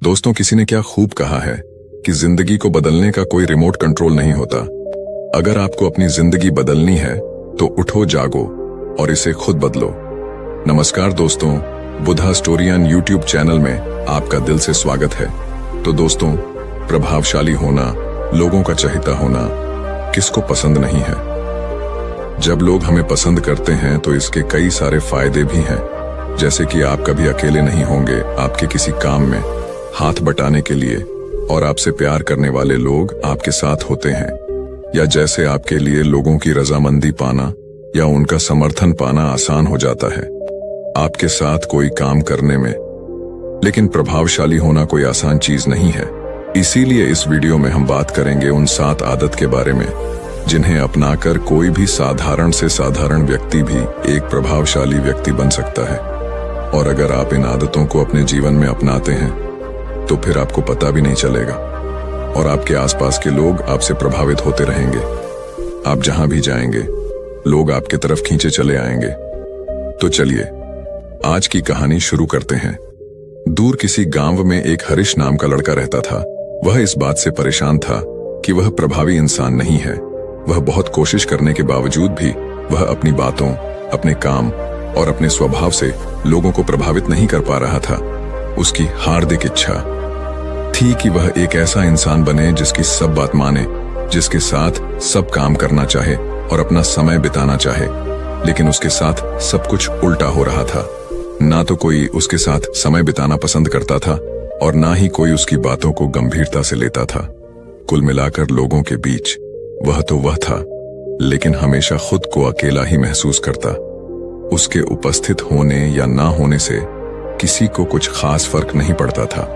दोस्तों, किसी ने क्या खूब कहा है कि जिंदगी को बदलने का कोई रिमोट कंट्रोल नहीं होता। अगर आपको अपनी जिंदगी बदलनी है तो उठो, जागो और इसे खुद बदलो। नमस्कार दोस्तों, बुधा स्टोरियन यूट्यूब चैनल में आपका दिल से स्वागत है। तो दोस्तों, प्रभावशाली होना, लोगों का चहेता होना किसको पसंद नहीं है। जब लोग हमें पसंद करते हैं तो इसके कई सारे फायदे भी हैं, जैसे कि आप कभी अकेले नहीं होंगे आपके किसी काम में हाथ बटाने के लिए, और आपसे प्यार करने वाले लोग आपके साथ होते हैं, या जैसे आपके लिए लोगों की रजामंदी पाना या उनका समर्थन पाना आसान हो जाता है आपके साथ कोई काम करने में। लेकिन प्रभावशाली होना कोई आसान चीज नहीं है। इसीलिए इस वीडियो में हम बात करेंगे उन 7 आदत के बारे में जिन्हें अपनाकर कोई भी साधारण से साधारण व्यक्ति भी एक प्रभावशाली व्यक्ति बन सकता है। और अगर आप इन आदतों को अपने जीवन में अपनाते हैं तो फिर आपको पता भी नहीं चलेगा और आपके आसपास के लोग आपसे प्रभावित होते रहेंगे। आप जहां भी जाएंगे लोग आपके तरफ खींचे चले आएंगे। तो चलिए आज की कहानी शुरू करते हैं। दूर किसी गांव में एक हरीश नाम का लड़का रहता था। वह इस बात से परेशान था कि वह प्रभावी इंसान नहीं है। वह बहुत कोशिश करने के बावजूद भी वह अपनी बातों, अपने काम और अपने स्वभाव से लोगों को प्रभावित नहीं कर पा रहा था। उसकी हार्दिक इच्छा थी कि वह एक ऐसा इंसान बने जिसकी सब बात माने, जिसके साथ सब काम करना चाहे और अपना समय बिताना चाहे। लेकिन उसके साथ सब कुछ उल्टा हो रहा था। ना तो कोई उसके साथ समय बिताना पसंद करता था और ना ही कोई उसकी बातों को गंभीरता से लेता था। कुल मिलाकर लोगों के बीच वह तो वह था, लेकिन हमेशा खुद को अकेला ही महसूस करता। उसके उपस्थित होने या ना होने से किसी को कुछ खास फर्क नहीं पड़ता था।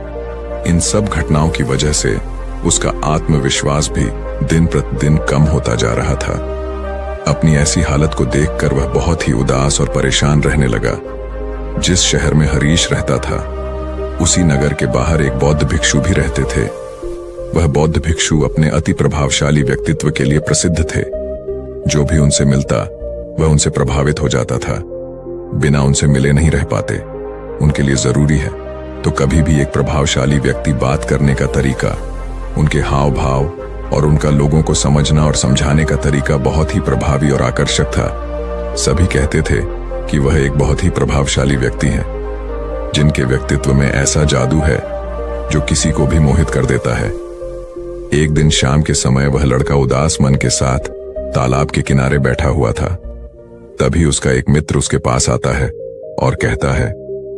इन सब घटनाओं की वजह से उसका आत्मविश्वास भी दिन प्रतिदिन कम होता जा रहा था। अपनी ऐसी हालत को देखकर वह बहुत ही उदास और परेशान रहने लगा। जिस शहर में हरीश रहता था उसी नगर के बाहर एक बौद्ध भिक्षु भी रहते थे। वह बौद्ध भिक्षु अपने अति प्रभावशाली व्यक्तित्व के लिए प्रसिद्ध थे। जो भी उनसे मिलता वह उनसे प्रभावित हो जाता था। बिना उनसे मिले नहीं रह पाते। उनके लिए जरूरी है तो कभी भी एक प्रभावशाली व्यक्ति बात करने का तरीका, उनके हाव भाव और उनका लोगों को समझना और समझाने का तरीका बहुत ही प्रभावी और आकर्षक था। सभी कहते थे कि वह एक बहुत ही प्रभावशाली व्यक्ति हैं, जिनके व्यक्तित्व में ऐसा जादू है जो किसी को भी मोहित कर देता है। एक दिन शाम के समय वह लड़का उदास मन के साथ तालाब के किनारे बैठा हुआ था। तभी उसका एक मित्र उसके पास आता है और कहता है,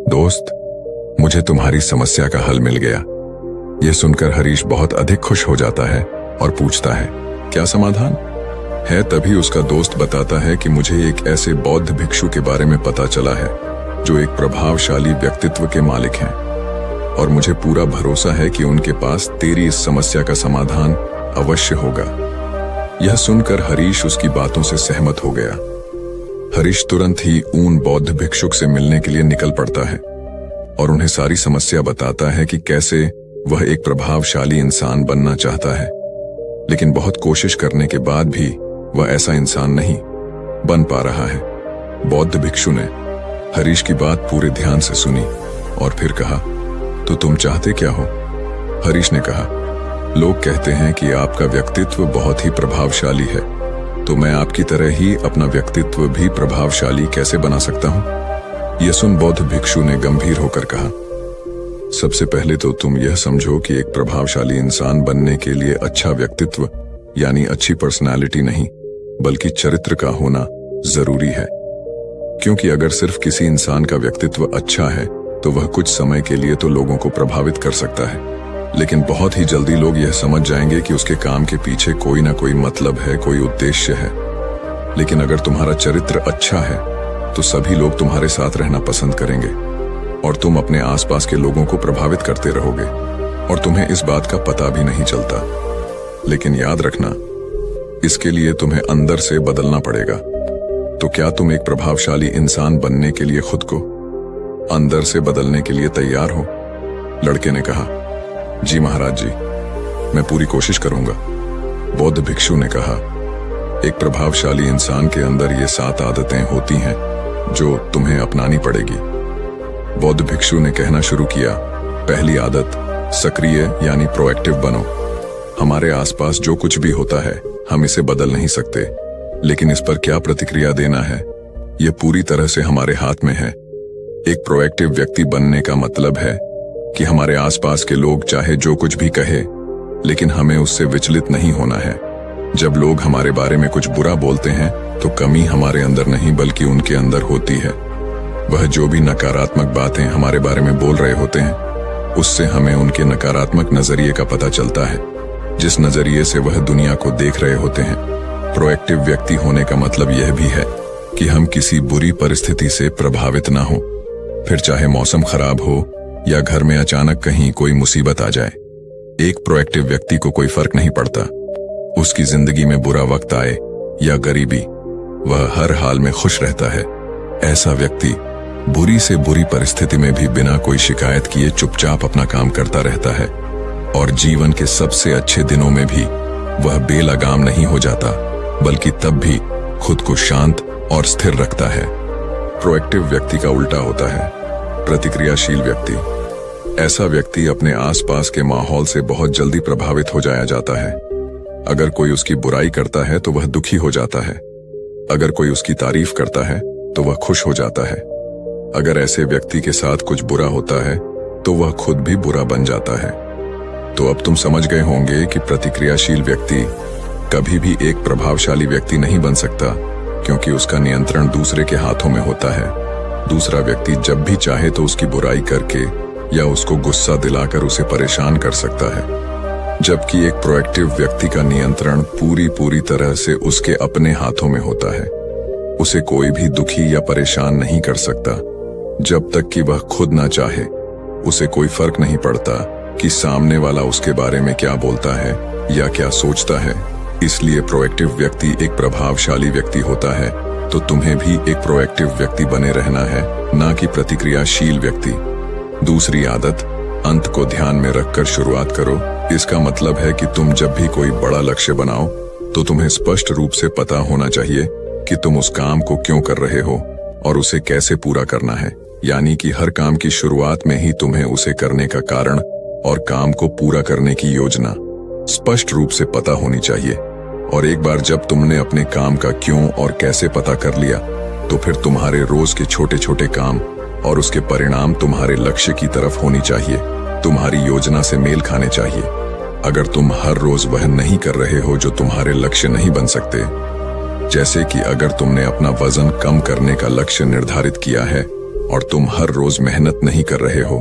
दोस्त, मुझे तुम्हारी समस्या का हल मिल गया। यह सुनकर हरीश बहुत अधिक खुश हो जाता है और पूछता है, क्या समाधान है? तभी उसका दोस्त बताता है कि मुझे एक ऐसे बौद्ध भिक्षु के बारे में पता चला है जो एक प्रभावशाली व्यक्तित्व के मालिक हैं, और मुझे पूरा भरोसा है कि उनके पास तेरी इस समस्या का समाधान अवश्य होगा। यह सुनकर हरीश उसकी बातों से सहमत हो गया। हरीश तुरंत ही उन बौद्ध भिक्षुक से मिलने के लिए निकल पड़ता है और उन्हें सारी समस्या बताता है कि कैसे वह एक प्रभावशाली इंसान बनना चाहता है, लेकिन बहुत कोशिश करने के बाद भी वह ऐसा इंसान नहीं बन पा रहा है। बौद्ध भिक्षु ने हरीश की बात पूरे ध्यान से सुनी और फिर कहा, तो तुम चाहते क्या हो? हरीश ने कहा, लोग कहते हैं कि आपका व्यक्तित्व बहुत ही प्रभावशाली है, तो मैं आपकी तरह ही अपना व्यक्तित्व भी प्रभावशाली कैसे बना सकता हूं? यह सुन बौद्ध भिक्षु ने गंभीर होकर कहा, सबसे पहले तो तुम यह समझो कि एक प्रभावशाली इंसान बनने के लिए अच्छा व्यक्तित्व यानी अच्छी पर्सनालिटी नहीं बल्कि चरित्र का होना जरूरी है। क्योंकि अगर सिर्फ किसी इंसान का व्यक्तित्व अच्छा है तो वह कुछ समय के लिए तो लोगों को प्रभावित कर सकता है, लेकिन बहुत ही जल्दी लोग यह समझ जाएंगे कि उसके काम के पीछे कोई ना कोई मतलब है, कोई उद्देश्य है। लेकिन अगर तुम्हारा चरित्र अच्छा है तो सभी लोग तुम्हारे साथ रहना पसंद करेंगे और तुम अपने आसपास के लोगों को प्रभावित करते रहोगे और तुम्हें इस बात का पता भी नहीं चलता। लेकिन याद रखना, इसके लिए तुम्हें अंदर से बदलना पड़ेगा। तो क्या तुम एक प्रभावशाली इंसान बनने के लिए खुद को अंदर से बदलने के लिए तैयार हो? लड़के ने कहा, जी महाराज जी, मैं पूरी कोशिश करूंगा। बौद्ध भिक्षु ने कहा, एक प्रभावशाली इंसान के अंदर ये 7 आदतें होती हैं जो तुम्हें अपनानी पड़ेगी। बौद्ध भिक्षु ने कहना शुरू किया, पहली आदत, सक्रिय यानी प्रोएक्टिव बनो। हमारे आसपास जो कुछ भी होता है हम इसे बदल नहीं सकते, लेकिन इस पर क्या प्रतिक्रिया देना है यह पूरी तरह से हमारे हाथ में है। एक प्रोएक्टिव व्यक्ति बनने का मतलब है कि हमारे आसपास के लोग चाहे जो कुछ भी कहे, लेकिन हमें उससे विचलित नहीं होना है। जब लोग हमारे बारे में कुछ बुरा बोलते हैं तो कमी हमारे अंदर नहीं बल्कि उनके अंदर होती है। वह जो भी नकारात्मक बातें हमारे बारे में बोल रहे होते हैं उससे हमें उनके नकारात्मक नजरिए का पता चलता है, जिस नजरिए से वह दुनिया को देख रहे होते हैं। प्रोएक्टिव व्यक्ति होने का मतलब यह भी है कि हम किसी बुरी परिस्थिति से प्रभावित ना हो, फिर चाहे मौसम खराब हो या घर में अचानक कहीं कोई मुसीबत आ जाए। एक प्रोएक्टिव व्यक्ति को कोई फर्क नहीं पड़ता उसकी जिंदगी में बुरा वक्त आए या गरीबी, वह हर हाल में खुश रहता है। ऐसा व्यक्ति बुरी से बुरी परिस्थिति में भी बिना कोई शिकायत किए चुपचाप अपना काम करता रहता है, और जीवन के सबसे अच्छे दिनों में भी वह बेलगाम नहीं हो जाता, बल्कि तब भी खुद को शांत और स्थिर रखता है। प्रोएक्टिव व्यक्ति का उल्टा होता है प्रतिक्रियाशील व्यक्ति। ऐसा व्यक्ति अपने आसपास के माहौल से बहुत जल्दी प्रभावित हो जाया जाता है। अगर कोई उसकी बुराई करता है तो वह दुखी हो जाता है, अगर कोई उसकी तारीफ करता है तो वह खुश हो जाता है। अगर ऐसे व्यक्ति के साथ कुछ बुरा होता है तो वह खुद भी बुरा बन जाता है। तो अब तुम समझ गए होंगे कि प्रतिक्रियाशील व्यक्ति कभी भी एक प्रभावशाली व्यक्ति नहीं बन सकता, क्योंकि उसका नियंत्रण दूसरे के हाथों में होता है। दूसरा व्यक्ति जब भी चाहे तो उसकी बुराई करके या उसको गुस्सा दिलाकर उसे परेशान कर सकता है, जबकि एक प्रोएक्टिव व्यक्ति का नियंत्रण पूरी तरह से उसके अपने हाथों में होता है। उसे कोई भी दुखी या परेशान नहीं कर सकता जब तक कि वह खुद ना चाहे। उसे कोई फर्क नहीं पड़ता कि सामने वाला उसके बारे में क्या बोलता है या क्या सोचता है। इसलिए प्रोएक्टिव व्यक्ति एक प्रभावशाली व्यक्ति होता है। तो तुम्हें भी एक प्रोएक्टिव व्यक्ति बने रहना है, ना कि प्रतिक्रियाशील व्यक्ति। दूसरी आदत, अंत को ध्यान में रखकर शुरुआत करो। इसका मतलब है कि तुम जब भी कोई बड़ा लक्ष्य बनाओ तो तुम्हें स्पष्ट रूप से पता होना चाहिए कि तुम उस काम को क्यों कर रहे हो और उसे कैसे पूरा करना है। यानी कि हर काम की शुरुआत में ही तुम्हें उसे करने का कारण और काम को पूरा करने की योजना स्पष्ट रूप से पता होनी चाहिए। और एक बार जब तुमने अपने काम का क्यों और कैसे पता कर लिया, तो फिर तुम्हारे रोज के छोटे छोटे काम और उसके परिणाम तुम्हारे लक्ष्य की तरफ होनी चाहिए, तुम्हारी योजना से मेल खाने चाहिए। अगर तुम हर रोज वह नहीं कर रहे हो जो तुम्हारे लक्ष्य नहीं बन सकते, जैसे कि अगर तुमने अपना वजन कम करने का लक्ष्य निर्धारित किया है और तुम हर रोज मेहनत नहीं कर रहे हो,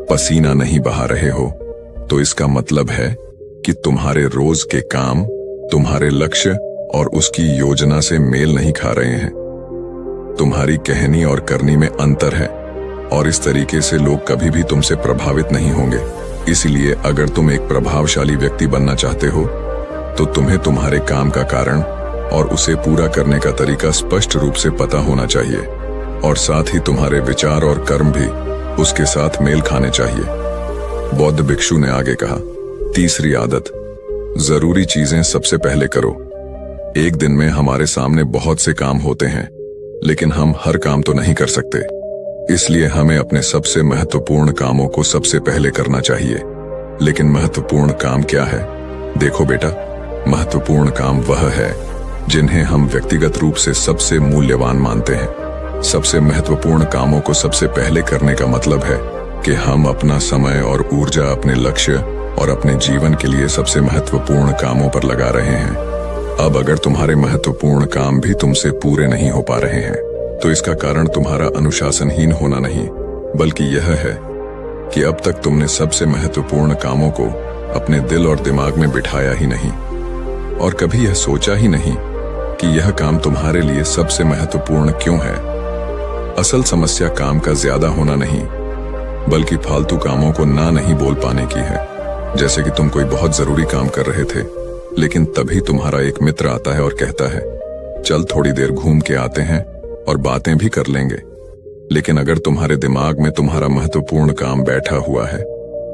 पसीना नहीं बहा रहे हो, तो इसका मतलब है कि तुम्हारे रोज के काम तुम्हारे लक्ष्य और उसकी योजना से मेल नहीं खा रहे हैं। तुम्हारी कहनी और करनी में अंतर है, और इस तरीके से लोग कभी भी तुमसे प्रभावित नहीं होंगे। इसलिए अगर तुम एक प्रभावशाली व्यक्ति बनना चाहते हो तो तुम्हें तुम्हारे काम का कारण और उसे पूरा करने का तरीका स्पष्ट रूप से पता होना चाहिए, और साथ ही तुम्हारे विचार और कर्म भी उसके साथ मेल खाने चाहिए। बौद्ध भिक्षु ने आगे कहा, तीसरी आदत, जरूरी चीजें सबसे पहले करो। एक दिन में हमारे सामने बहुत से काम होते हैं, लेकिन हम हर काम तो नहीं कर सकते। इसलिए हमें अपने सबसे महत्वपूर्ण कामों को सबसे पहले करना चाहिए। लेकिन महत्वपूर्ण काम क्या है? देखो बेटा, महत्वपूर्ण काम वह है जिन्हें हम व्यक्तिगत रूप से सबसे मूल्यवान मानते हैं। सबसे महत्वपूर्ण कामों को सबसे पहले करने का मतलब है कि हम अपना समय और ऊर्जा अपने लक्ष्य और अपने जीवन के लिए सबसे महत्वपूर्ण कामों पर लगा रहे हैं। अब अगर तुम्हारे महत्वपूर्ण काम भी तुमसे पूरे नहीं हो पा रहे हैं, तो इसका कारण तुम्हारा अनुशासनहीन होना नहीं, बल्कि यह है कि अब तक तुमने सबसे महत्वपूर्ण कामों को अपने दिल और दिमाग में बिठाया ही नहीं, और कभी यह सोचा ही नहीं कि यह काम तुम्हारे लिए सबसे महत्वपूर्ण क्यों है। असल समस्या काम का ज्यादा होना नहीं, बल्कि फालतू कामों को ना नहीं बोल पाने की है। जैसे कि तुम कोई बहुत जरूरी काम कर रहे थे, लेकिन तभी तुम्हारा एक मित्र आता है और कहता है, चल थोड़ी देर घूम के आते हैं और बातें भी कर लेंगे। लेकिन अगर तुम्हारे दिमाग में तुम्हारा महत्वपूर्ण काम बैठा हुआ है,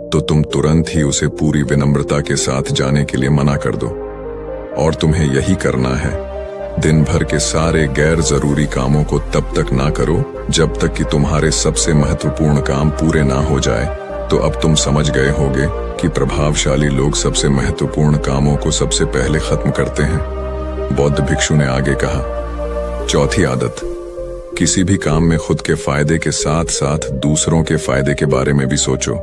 तो तुम तुरंत ही उसे पूरी विनम्रता के साथ जाने के लिए मना कर दो। और तुम्हें यही करना है। दिन भर के सारे गैर जरूरी कामों को तब तक ना करो जब तक कि तुम्हारे सबसे महत्वपूर्ण काम पूरे ना हो जाए, तो अब तुम समझ गए होगे कि प्रभावशाली लोग सबसे महत्वपूर्ण कामों को सबसे पहले खत्म करते हैं। बौद्ध भिक्षु ने आगे कहा, चौथी आदत, किसी भी काम में खुद के फायदे के साथ साथ दूसरों के फायदे के बारे में भी सोचो।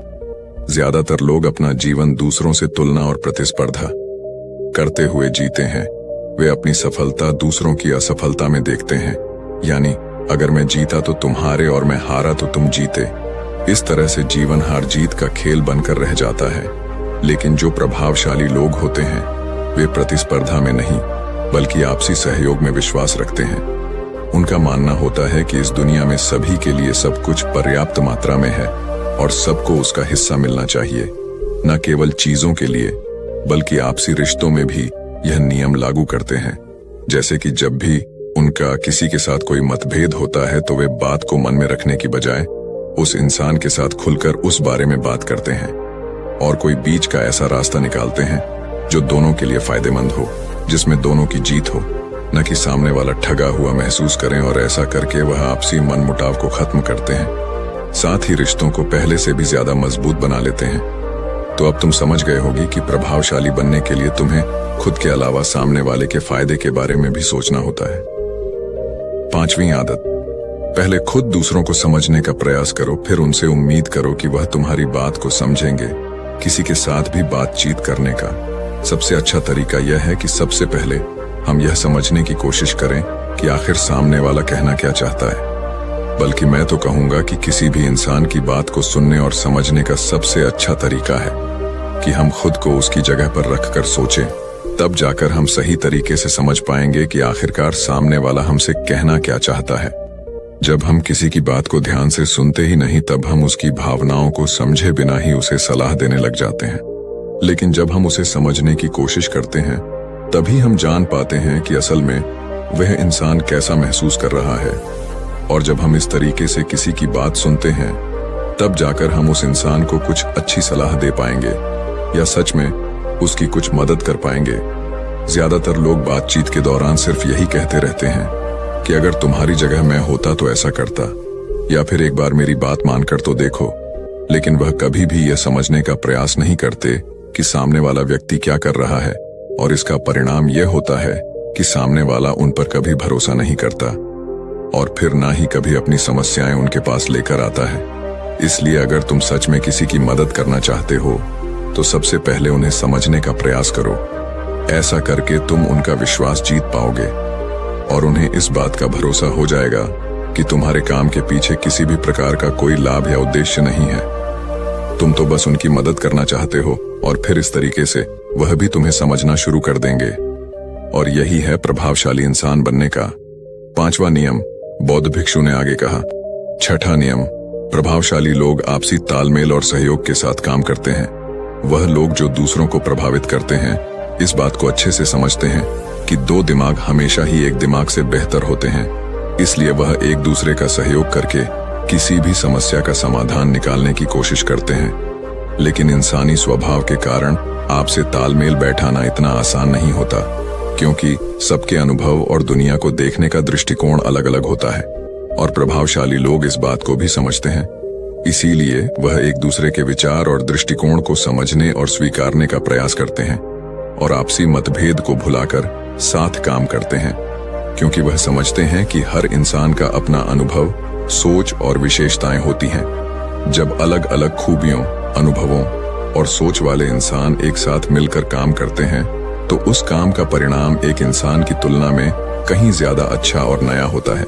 ज्यादातर लोग अपना जीवन दूसरों से तुलना और प्रतिस्पर्धा करते हुए जीते हैं। वे अपनी सफलता दूसरों की असफलता में देखते हैं, यानी अगर मैं जीता तो तुम हारे और मैं हारा तो तुम जीते। इस तरह से जीवन हार जीत का खेल बनकर रह जाता है। लेकिन जो प्रभावशाली लोग होते हैं वे प्रतिस्पर्धा में नहीं बल्कि आपसी सहयोग में विश्वास रखते हैं। उनका मानना होता है कि इस दुनिया में सभी के लिए सब कुछ पर्याप्त मात्रा में है और सबको उसका हिस्सा मिलना चाहिए। न केवल चीजों के लिए बल्कि आपसी रिश्तों में भी यह नियम लागू करते हैं। जैसे कि जब भी उनका किसी के साथ कोई मतभेद होता है तो वे बात को मन में रखने की बजाय उस इंसान के साथ खुलकर उस बारे में बात करते हैं और कोई बीच का ऐसा रास्ता निकालते हैं जो दोनों के लिए फायदेमंद हो, जिसमें दोनों की जीत हो, न कि सामने वाला ठगा हुआ महसूस करें। और ऐसा करके वह आपसी मनमुटाव को खत्म करते हैं, साथ ही रिश्तों को पहले से भी ज्यादा मजबूत बना लेते हैं। तो अब तुम समझ गए होगी कि प्रभावशाली बनने के लिए तुम्हें खुद के अलावा सामने वाले के फायदे के बारे में भी सोचना होता है। पांचवी आदत, पहले खुद दूसरों को समझने का प्रयास करो, फिर उनसे उम्मीद करो कि वह तुम्हारी बात को समझेंगे। किसी के साथ भी बातचीत करने का सबसे अच्छा तरीका यह है कि सबसे पहले हम यह समझने की कोशिश करें कि आखिर सामने वाला कहना क्या चाहता है। बल्कि मैं तो कहूंगा कि किसी भी इंसान की बात को सुनने और समझने का सबसे अच्छा तरीका है कि हम खुद को उसकी जगह पर रखकर सोचें। तब जाकर हम सही तरीके से समझ पाएंगे कि आखिरकार सामने वाला हमसे कहना क्या चाहता है। जब हम किसी की बात को ध्यान से सुनते ही नहीं तब हम उसकी भावनाओं को समझे बिना ही उसे सलाह देने लग जाते हैं। लेकिन जब हम उसे समझने की कोशिश करते हैं तभी हम जान पाते हैं कि असल में वह इंसान कैसा महसूस कर रहा है। और जब हम इस तरीके से किसी की बात सुनते हैं तब जाकर हम उस इंसान को कुछ अच्छी सलाह दे पाएंगे या सच में उसकी कुछ मदद कर पाएंगे। ज्यादातर लोग बातचीत के दौरान सिर्फ यही कहते रहते हैं कि अगर तुम्हारी जगह मैं होता तो ऐसा करता, या फिर एक बार मेरी बात मानकर तो देखो। लेकिन वह कभी भी यह समझने का प्रयास नहीं करते कि सामने वाला व्यक्ति क्या कर रहा है, और इसका परिणाम यह होता है कि सामने वाला उन पर कभी भरोसा नहीं करता और फिर ना ही कभी अपनी समस्याएं उनके पास लेकर आता है। इसलिए अगर तुम सच में किसी की मदद करना चाहते हो तो सबसे पहले उन्हें समझने का प्रयास करो। ऐसा करके तुम उनका विश्वास जीत पाओगे और उन्हें इस बात का भरोसा हो जाएगा कि तुम्हारे काम के पीछे किसी भी प्रकार का कोई लाभ या उद्देश्य नहीं है। तुम तो बस उनकी मदद करना चाहते हो और फिर इस तरीके से वह भी तुम्हें समझना शुरू कर देंगे। और यही है प्रभावशाली इंसान बनने का पांचवा नियम, बौद्ध भिक्षु ने आगे कहा। छठा नियम, प्रभावशाली लोग आपसी तालमेल और सहयोग के साथ काम करते हैं। वह लोग जो दूसरों को प्रभावित करते हैं इस बात को अच्छे से समझते हैं कि दो दिमाग हमेशा ही एक दिमाग से बेहतर होते हैं। इसलिए वह एक दूसरे का सहयोग करके किसी भी समस्या का समाधान निकालने की कोशिश करते हैं। लेकिन इंसानी स्वभाव के कारण आपसे तालमेल बैठाना इतना आसान नहीं होता, क्योंकि सबके अनुभव और दुनिया को देखने का दृष्टिकोण अलग अलग होता है और प्रभावशाली लोग इस बात को भी समझते हैं। इसीलिए वह एक दूसरे के विचार और दृष्टिकोण को समझने और स्वीकारने का प्रयास करते हैं और आपसी मतभेद को भुलाकर साथ काम करते हैं, क्योंकि वह समझते हैं कि हर इंसान का अपना अनुभव, सोच और विशेषताएं होती हैं। जब अलग अलग खूबियों, अनुभवों और सोच वाले इंसान एक साथ मिलकर काम करते हैं तो उस काम का परिणाम एक इंसान की तुलना में कहीं ज्यादा अच्छा और नया होता है।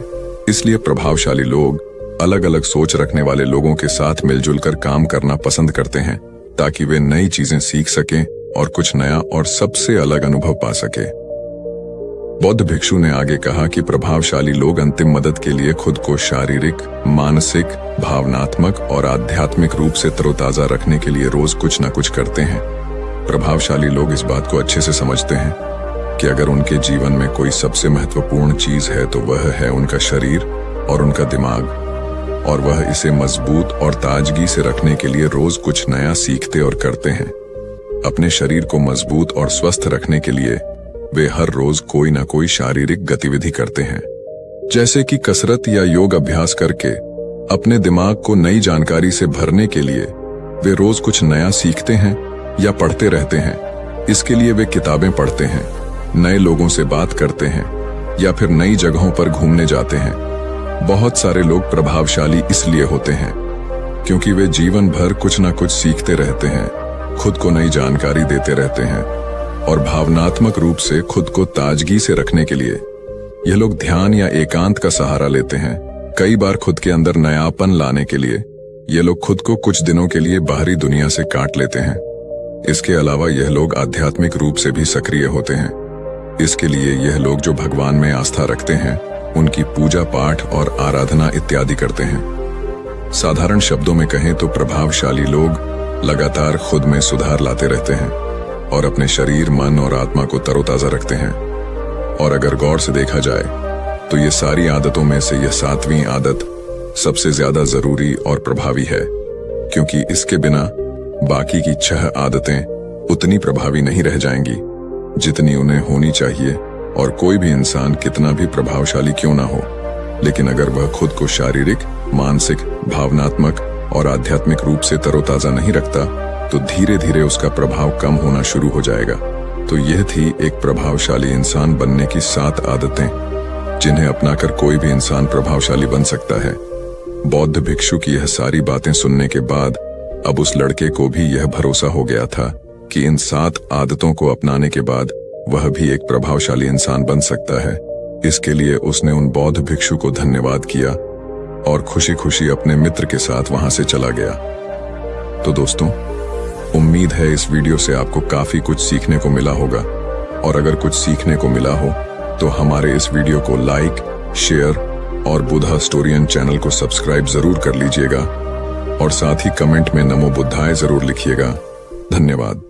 इसलिए प्रभावशाली लोग अलग अलग सोच रखने वाले लोगों के साथ मिलजुल कर काम करना पसंद करते हैं ताकि वे नई चीजें सीख सकें और कुछ नया और सबसे अलग अनुभव पा सके। बौद्ध भिक्षु ने आगे कहा कि प्रभावशाली लोग अंतिम मदद के लिए खुद को शारीरिक, मानसिक, भावनात्मक और आध्यात्मिक रूप से तरोताजा रखने के लिए रोज कुछ न कुछ करते हैं। प्रभावशाली लोग इस बात को अच्छे से समझते हैं कि अगर उनके जीवन में कोई सबसे महत्वपूर्ण चीज है तो वह है उनका शरीर और उनका दिमाग, और वह इसे मजबूत और ताजगी से रखने के लिए रोज कुछ नया सीखते और करते हैं। अपने शरीर को मजबूत और स्वस्थ रखने के लिए वे हर रोज कोई ना कोई शारीरिक गतिविधि करते हैं, जैसे कि कसरत या योग अभ्यास करके अपने दिमाग को नई जानकारी से भरने के लिए वे रोज कुछ नया सीखते हैं या पढ़ते रहते हैं। इसके लिए वे किताबें पढ़ते हैं, नए लोगों से बात करते हैं या फिर नई जगहों पर घूमने जाते हैं। बहुत सारे लोग प्रभावशाली इसलिए होते हैं क्योंकि वे जीवन भर कुछ ना कुछ सीखते रहते हैं, खुद को नई जानकारी देते रहते हैं और भावनात्मक रूप से खुद को ताजगी से रखने के लिए यह लोग ध्यान या एकांत का सहारा लेते हैं। कई बार खुद के अंदर नयापन लाने के लिए ये लोग खुद को कुछ दिनों के लिए बाहरी दुनिया से काट लेते हैं। इसके अलावा यह लोग आध्यात्मिक रूप से भी सक्रिय होते हैं। इसके लिए यह लोग जो भगवान में आस्था रखते हैं उनकी पूजा पाठ और आराधना इत्यादि करते हैं। साधारण शब्दों में कहें तो प्रभावशाली लोग लगातार खुद में सुधार लाते रहते हैं और अपने शरीर, मन और आत्मा को तरोताजा रखते हैं। और अगर गौर से देखा जाए तो ये सारी आदतों में से यह 7वीं आदत सबसे ज्यादा जरूरी और प्रभावी है, क्योंकि इसके बिना बाकी की 6 आदतें उतनी प्रभावी नहीं रह जाएंगी जितनी उन्हें होनी चाहिए। और कोई भी इंसान कितना भी प्रभावशाली क्यों ना हो, लेकिन अगर वह खुद को शारीरिक, मानसिक, भावनात्मक और आध्यात्मिक रूप से तरोताजा नहीं रखता तो धीरे धीरे उसका प्रभाव कम होना शुरू हो जाएगा। तो यह थी एक प्रभावशाली इंसान बनने की 7 आदतें जिन्हें अपनाकर कोई भी इंसान प्रभावशाली बन सकता है। बौद्ध भिक्षु की यह सारी बातें सुनने के बाद अब उस लड़के को भी यह भरोसा हो गया था कि इन 7 आदतों को अपनाने के बाद वह भी एक प्रभावशाली इंसान बन सकता है। इसके लिए उसने उन बौद्ध भिक्षु को धन्यवाद किया और खुशी खुशी अपने मित्र के साथ वहां से चला गया। तो दोस्तों, उम्मीद है इस वीडियो से आपको काफी कुछ सीखने को मिला होगा, और अगर कुछ सीखने को मिला हो तो हमारे इस वीडियो को लाइक, शेयर और बुद्धा स्टोरियन चैनल को सब्सक्राइब जरूर कर लीजिएगा और साथ ही कमेंट में नमो बुद्धाय जरूर लिखिएगा। धन्यवाद।